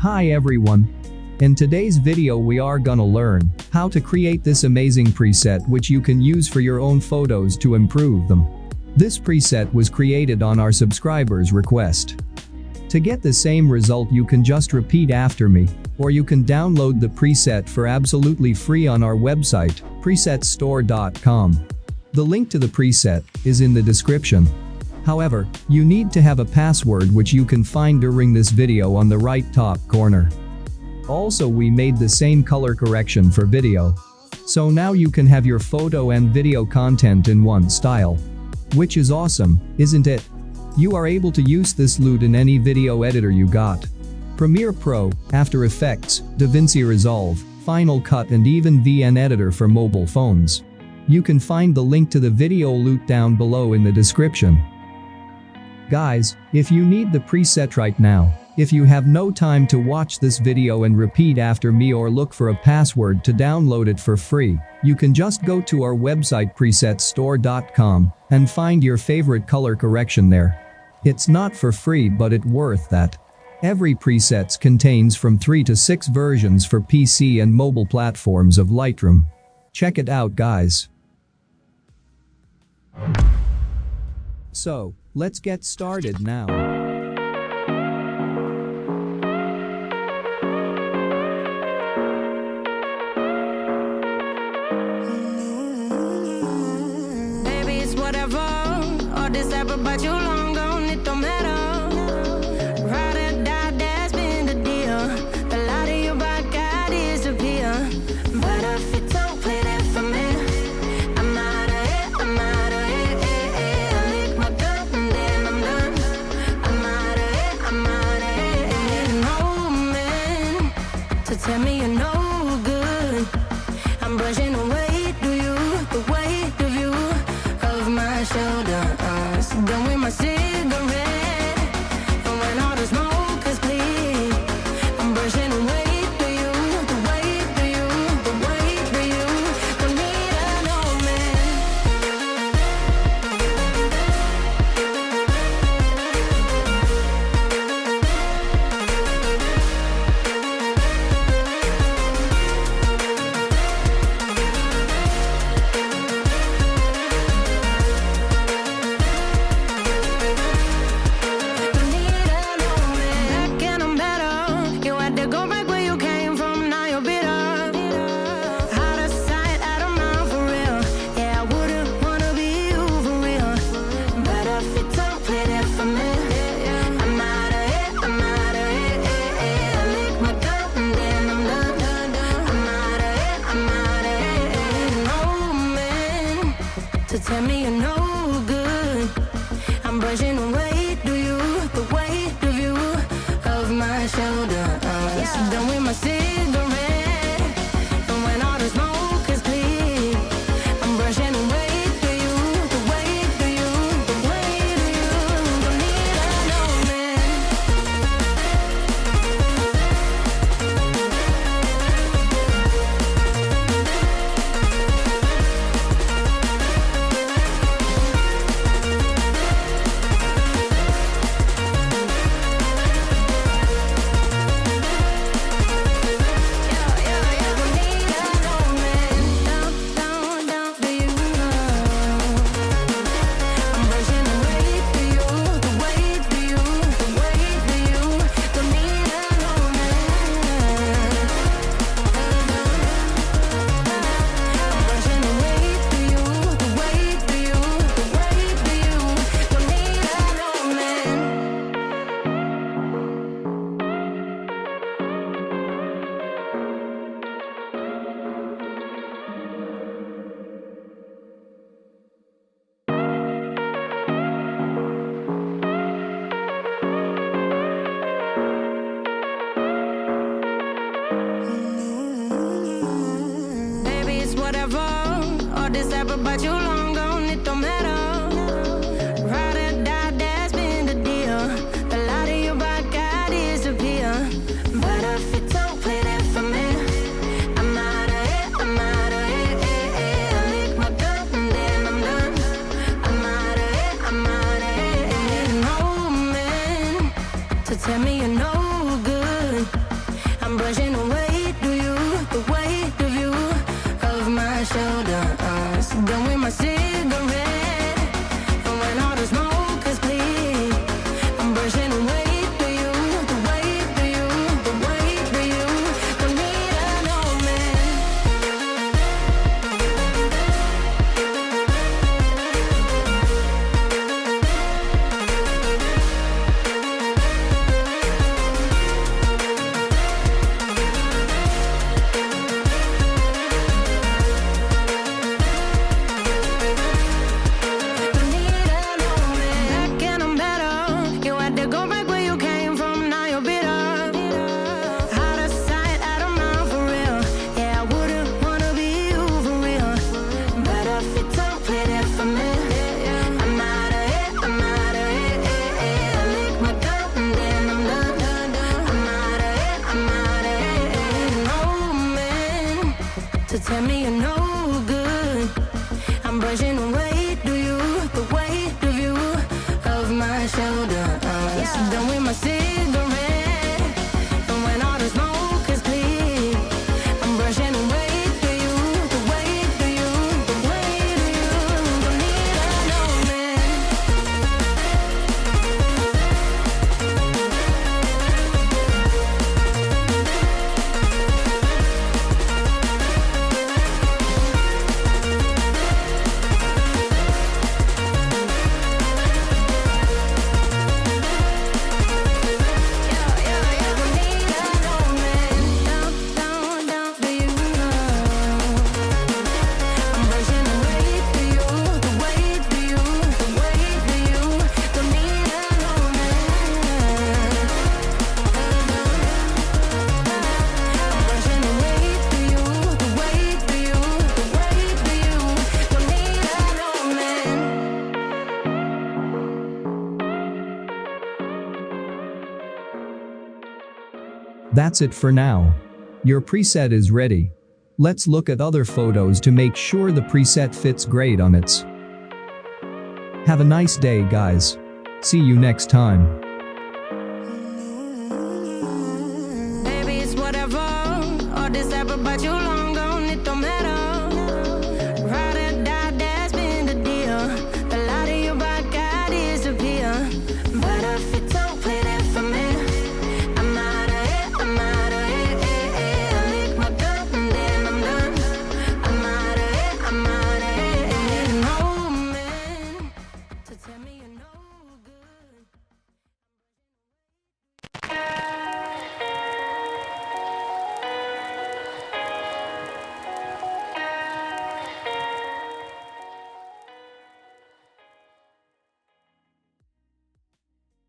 Hi everyone. In today's video we are gonna learn how to create this amazing preset which you can use for your own photos to improve them. This preset was created on our subscribers' request. To get the same result you can just repeat after me, or you can download the preset for absolutely free on our website, presetstore.com. The link to the preset is in the description. However, you need to have a password which you can find during this video on the right top corner. Also we made the same color correction for video. So now you can have your photo and video content in one style. Which is awesome, isn't it? You are able to use this loot in any video editor you got. Premiere Pro, After Effects, DaVinci Resolve, Final Cut and even VN Editor for mobile phones. You can find the link to the video loot down below in the description. Guys, if you need the preset right now, if you have no time to watch this video and repeat after me or look for a password to download it for free, you can just go to our website presetstore.com and find your favorite color correction there. It's not for free but it's worth that. Every presets contains from 3 to 6 versions for PC and mobile platforms of Lightroom. Check it out guys. So, let's get started now. Baby, it's whatever. All this ever but you long gone, it don't matter. Ride or die, that's been the deal. The light of your back got disappear. But if you don't play that for me, I'm out of it, I'm out of it. I lick my gun and then I'm done. I'm out of it, I'm out of it. And no man to tell me you're no good. I'm brushing away, do you? The weight of you, of my shoulder. Done with my cigarette, and when all the smoke is clear, I'm brushing away, do you? The weight, do you? The weight, do you? Don't need an old man. Tell me you're no good. I'm brushing away, do you? The weight of you, of my shoulder. Done with my cigarette, and when all the smoke is clear, I'm brushing away, do you? The weight, do you? The weight of you. Don't need an old man. Whatever, all this ever but you long gone, it don't matter. Ride or die, that's been the deal. The light of your back got disappear. But if you don't play that for me, I'm out of it, I'm out of it. I lick my gun and then I'm done. I'm out of it, I'm out of it. And no man to tell me you're no good. So tell me you're no good. I'm brushing away, do you? The weight of you, of my shoulders. Done with my cigarette, and when all the smoke is clear, I'm brushing away, do you? The weight, do you? The weight of you. Don't need another man. That's it for now. Your preset is ready. Let's look at other photos to make sure the preset fits great on it. Have a nice day, guys. See you next time.